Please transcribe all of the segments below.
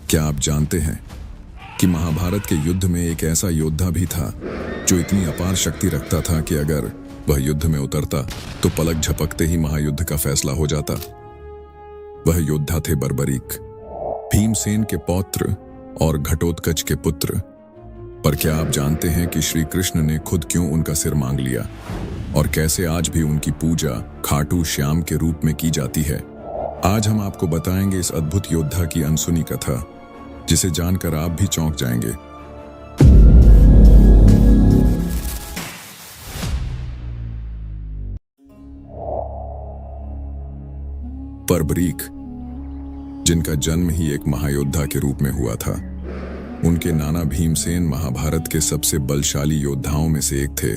क्या आप जानते हैं कि महाभारत के युद्ध में एक ऐसा योद्धा भी था जो इतनी अपार शक्ति रखता था कि अगर वह युद्ध में उतरता तो पलक झपकते ही महायुद्ध का फैसला हो जाता। वह योद्धा थे बर्बरीक, भीमसेन के पौत्र और घटोत्कच के पुत्र। पर क्या आप जानते हैं कि श्री कृष्ण ने खुद क्यों उनका सिर मांग लिया और कैसे आज भी उनकी पूजा खाटू श्याम के रूप में की जाती है? आज हम आपको बताएंगे इस अद्भुत योद्धा की अनसुनी कथा, जिसे जानकर आप भी चौंक जाएंगे। बर्बरीक, जिनका जन्म ही एक महायोद्धा के रूप में हुआ था। उनके नाना भीमसेन महाभारत के सबसे बलशाली योद्धाओं में से एक थे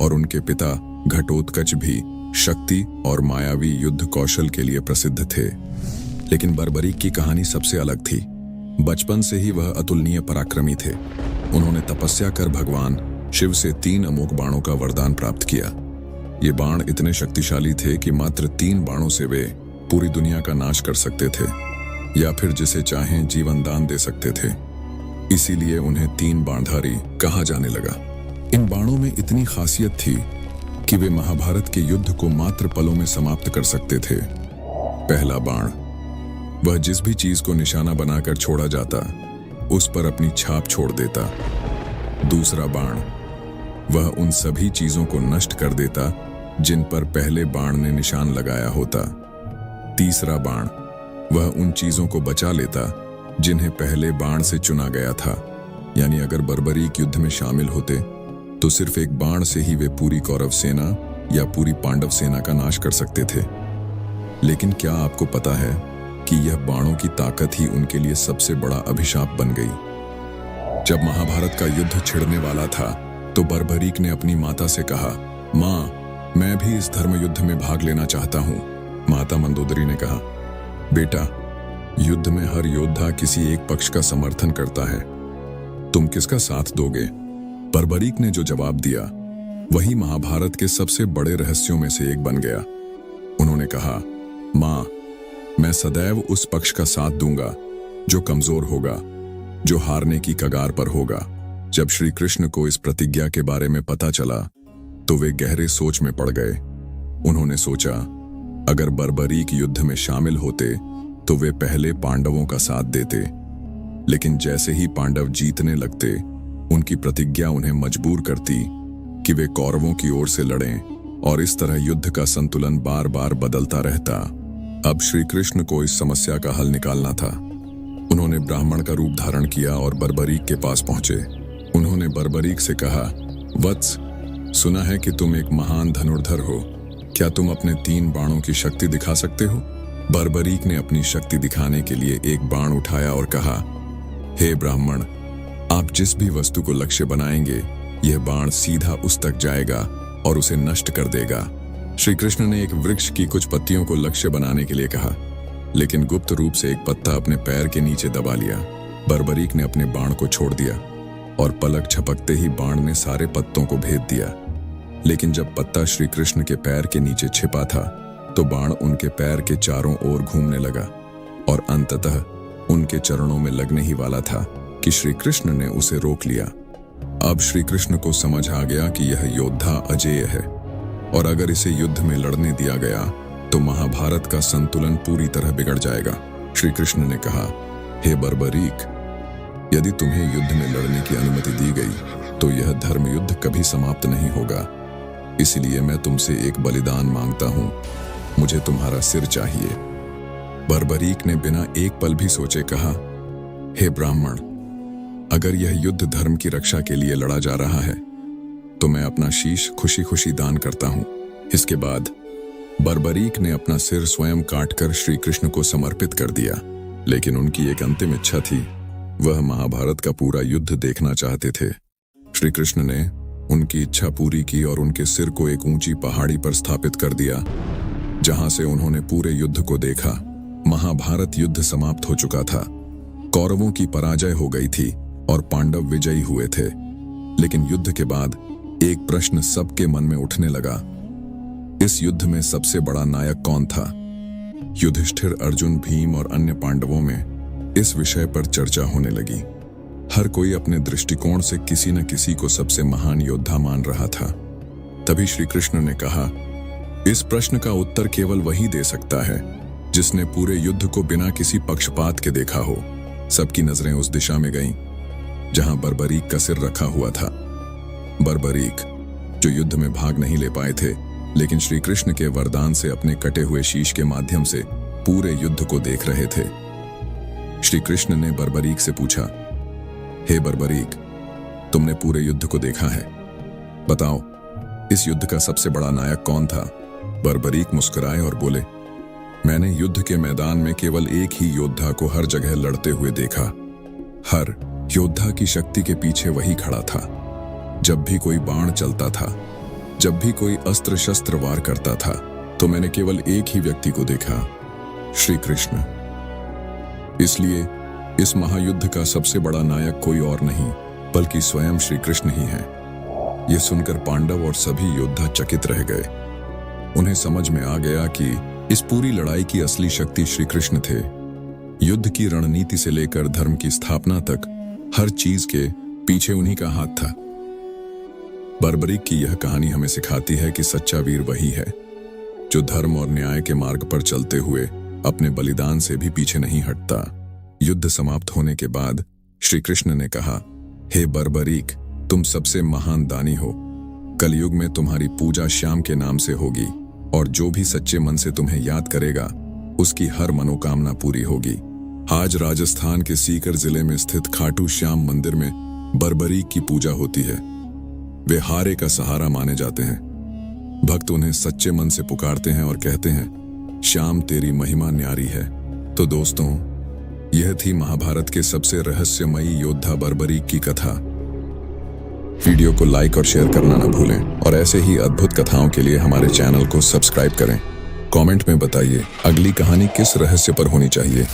और उनके पिता घटोत्कच भी शक्ति और मायावी युद्ध कौशल के लिए प्रसिद्ध थे। लेकिन बर्बरीक की कहानी सबसे अलग थी। बचपन से ही वह अतुलनीय पराक्रमी थे। उन्होंने तपस्या कर भगवान शिव से 3 अमोघ बाणों का वरदान प्राप्त किया। ये बाण इतने शक्तिशाली थे कि मात्र 3 बाणों से वे पूरी दुनिया का नाश कर सकते थे या फिर जिसे चाहें जीवन दान दे सकते थे। इसीलिए उन्हें 3 बाणधारी कहा जाने लगा। इन बाणों में इतनी खासियत थी कि वे महाभारत के युद्ध को मात्र पलों में समाप्त कर सकते थे। पहला बाण, वह जिस भी चीज को निशाना बनाकर छोड़ा जाता उस पर अपनी छाप छोड़ देता। दूसरा बाण, वह उन सभी चीजों को नष्ट कर देता जिन पर पहले बाण ने निशान लगाया होता। तीसरा बाण, वह उन चीजों को बचा लेता जिन्हें पहले बाण से चुना गया था। यानी अगर बर्बरीक युद्ध में शामिल होते तो सिर्फ एक बाण से ही वे पूरी कौरव सेना या पूरी पांडव सेना का नाश कर सकते थे। लेकिन क्या आपको पता है कि यह बाणों की ताकत ही उनके लिए सबसे बड़ा अभिशाप बन गई। जब महाभारत का युद्ध छिड़ने वाला था तो बर्बरीक ने अपनी माता से कहा, माँ, मैं भी इस धर्म युद्ध में भाग लेना चाहता हूँ। माता मंदोदरी ने कहा, बेटा, युद्ध में हर योद्धा किसी एक पक्ष का समर्थन करता है, तुम किसका साथ दोगे? बर्बरीक ने जो जवाब दिया वही महाभारत के सबसे बड़े रहस्यों में से एक बन गया। उन्होंने कहा, माँ, मैं सदैव उस पक्ष का साथ दूंगा जो कमजोर होगा, जो हारने की कगार पर होगा। जब श्री कृष्ण को इस प्रतिज्ञा के बारे में पता चला तो वे गहरे सोच में पड़ गए। उन्होंने सोचा, अगर बर्बरीक युद्ध में शामिल होते तो वे पहले पांडवों का साथ देते, लेकिन जैसे ही पांडव जीतने लगते उनकी प्रतिज्ञा उन्हें मजबूर करती कि वे कौरवों की ओर से लड़ें और इस तरह युद्ध का संतुलन बार बार बदलता रहता। अब श्री कृष्ण को इस समस्या का हल निकालना था। उन्होंने ब्राह्मण का रूप धारण किया और बर्बरीक के पास पहुंचे। उन्होंने बर्बरीक से कहा, वत्स, सुना है कि तुम एक महान धनुर्धर हो, क्या तुम अपने 3 बाणों की शक्ति दिखा सकते हो? बर्बरीक ने अपनी शक्ति दिखाने के लिए एक बाण उठाया और कहा, हे ब्राह्मण, आप जिस भी वस्तु को लक्ष्य बनाएंगे यह बाण सीधा उस तक जाएगा और उसे नष्ट कर देगा। श्री कृष्ण ने एक वृक्ष की कुछ पत्तियों को लक्ष्य बनाने के लिए कहा, लेकिन गुप्त रूप से एक पत्ता अपने पैर के नीचे दबा लिया। बर्बरीक ने अपने बाण को छोड़ दिया और पलक झपकते ही बाण ने सारे पत्तों को भेद दिया। लेकिन जब पत्ता श्री कृष्ण के पैर के नीचे छिपा था तो बाण उनके पैर के चारों ओर घूमने लगा और अंततः उनके चरणों में लगने ही वाला था कि श्री कृष्ण ने उसे रोक लिया। अब श्री कृष्ण को समझ आ गया कि यह योद्धा अजेय है और अगर इसे युद्ध में लड़ने दिया गया तो महाभारत का संतुलन पूरी तरह बिगड़ जाएगा। श्री कृष्ण ने कहा, हे बर्बरीक, यदि तुम्हें युद्ध में लड़ने की अनुमति दी गई तो यह धर्म युद्ध कभी समाप्त नहीं होगा। इसलिए मैं तुमसे एक बलिदान मांगता हूं, मुझे तुम्हारा सिर चाहिए। बर्बरीक ने बिना एक पल भी सोचे कहा, हे ब्राह्मण, अगर यह युद्ध धर्म की रक्षा के लिए लड़ा जा रहा है तो मैं अपना शीश खुशी खुशी दान करता हूं। इसके बाद बर्बरीक ने अपना सिर स्वयं काटकर श्री कृष्ण को समर्पित कर दिया। लेकिन उनकी एक अंतिम इच्छा थी, वह महाभारत का पूरा युद्ध देखना चाहते थे। श्री कृष्ण ने उनकी इच्छा पूरी की और उनके सिर को एक ऊंची पहाड़ी पर स्थापित कर दिया, जहां से उन्होंने पूरे युद्ध को देखा। महाभारत युद्ध समाप्त हो चुका था, कौरवों की पराजय हो गई थी और पांडव विजयी हुए थे। लेकिन युद्ध के बाद एक प्रश्न सबके मन में उठने लगा, इस युद्ध में सबसे बड़ा नायक कौन था? युधिष्ठिर, अर्जुन, भीम और अन्य पांडवों में इस विषय पर चर्चा होने लगी। हर कोई अपने दृष्टिकोण से किसी न किसी को सबसे महान योद्धा मान रहा था। तभी श्री कृष्ण ने कहा, इस प्रश्न का उत्तर केवल वही दे सकता है जिसने पूरे युद्ध को बिना किसी पक्षपात के देखा हो। सबकी नजरें उस दिशा में गईं जहां बर्बरीक का सिर रखा हुआ था। बर्बरीक, जो युद्ध में भाग नहीं ले पाए थे, लेकिन श्री कृष्ण के वरदान से अपने कटे हुए शीश के माध्यम से पूरे युद्ध को देख रहे थे। श्री कृष्ण ने बर्बरीक से पूछा, हे बर्बरीक, तुमने पूरे युद्ध को देखा है, बताओ इस युद्ध का सबसे बड़ा नायक कौन था? बर्बरीक मुस्कुराए और बोले, मैंने युद्ध के मैदान में केवल एक ही योद्धा को हर जगह लड़ते हुए देखा। हर योद्धा की शक्ति के पीछे वही खड़ा था। जब भी कोई बाण चलता था, जब भी कोई अस्त्र शस्त्र वार करता था, तो मैंने केवल एक ही व्यक्ति को देखा, श्री कृष्ण। इसलिए इस महायुद्ध का सबसे बड़ा नायक कोई और नहीं बल्कि स्वयं श्री कृष्ण ही है। यह सुनकर पांडव और सभी योद्धा चकित रह गए। उन्हें समझ में आ गया कि इस पूरी लड़ाई की असली शक्ति श्री कृष्ण थे। युद्ध की रणनीति से लेकर धर्म की स्थापना तक हर चीज के पीछे उन्हीं का हाथ था। बर्बरीक की यह कहानी हमें सिखाती है कि सच्चा वीर वही है जो धर्म और न्याय के मार्ग पर चलते हुए अपने बलिदान से भी पीछे नहीं हटता। युद्ध समाप्त होने के बाद श्री कृष्ण ने कहा, हे बर्बरीक, तुम सबसे महान दानी हो। कलयुग में तुम्हारी पूजा श्याम के नाम से होगी और जो भी सच्चे मन से तुम्हें याद करेगा उसकी हर मनोकामना पूरी होगी। आज राजस्थान के सीकर जिले में स्थित खाटू श्याम मंदिर में बर्बरीक की पूजा होती है। वे हारे का सहारा माने जाते हैं। भक्त उन्हें सच्चे मन से पुकारते हैं और कहते हैं, श्याम तेरी महिमा न्यारी है। तो दोस्तों, यह थी महाभारत के सबसे रहस्यमयी योद्धा बर्बरीक की कथा। वीडियो को लाइक और शेयर करना ना भूलें और ऐसे ही अद्भुत कथाओं के लिए हमारे चैनल को सब्सक्राइब करें। कमेंट में बताइए अगली कहानी किस रहस्य पर होनी चाहिए।